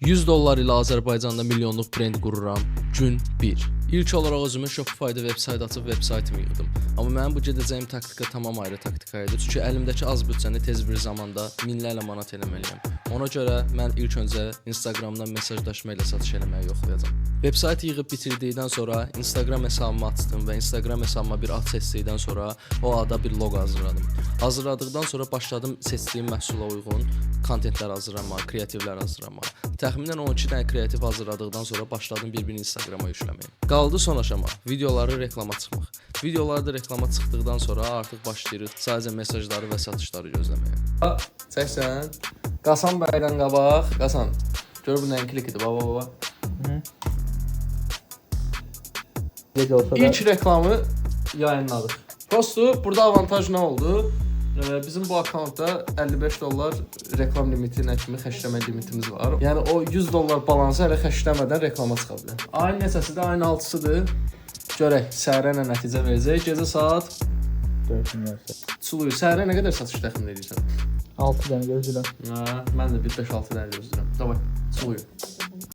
$100 ilə Azərbaycanda milyonluq brend qururam. Gün 1. İlk olaraq özümə Shopify-da veb-sayt açıb veb-saytımı yığdım. Amma mənim bu gedəcəyim taktika tamam ayrı taktika idi. Çünki əlimdəki az büdcəni tez bir zamanda minlərlə manat eləməliyəm. Ona görə mən ilk öncə Instagramdan mesajlaşma ilə satış eləməyi yoxlayacağam. Veb-sayt yığıb bitirdikdən sonra Instagram hesabımı açdım və Instagram hesabıma bir ad seçdikdən sonra o ada bir loqo hazırladım. Hazırladıqdan sonra başladım seçdiyim məhsula uyğun kontentlər hazırlamaq, kreativlər hazırlamaq. Təxminən 12 dənə kreativ hazırladıqdan sonra başladım bir-birini Instagrama yükləməyə. Qaldı son aşama, videoları reklama çıxmaq. Videolar da reklama çıxdıqdan sonra artıq başlayırıq sadəcə mesajları və satışları gözləməyə. Çəksən, Qasan bəydən qabaq, Qasan, gör bu nəyin klikidir, baba. İlk reklamı yayınladıq. Prosto burada avantaj nə oldu? Bizim bu akkauntda $55 reklam limiti nə kimi xərcləmə limitimiz var. Yəni o $100 balansı hələ xərcləmədən reklama çıxa bilər. Ayın neçəsi də ayın 6-sıdır. Görək səhərə nə nəticə verəcək. Gecə saat 4-ün Çuluyu. Səhərə nə qədər satış təxmin edirsən? 6 dənə gözləyirəm. Mən də bir 5-6 dənə gözləyirəm. Davay, Çuluyu.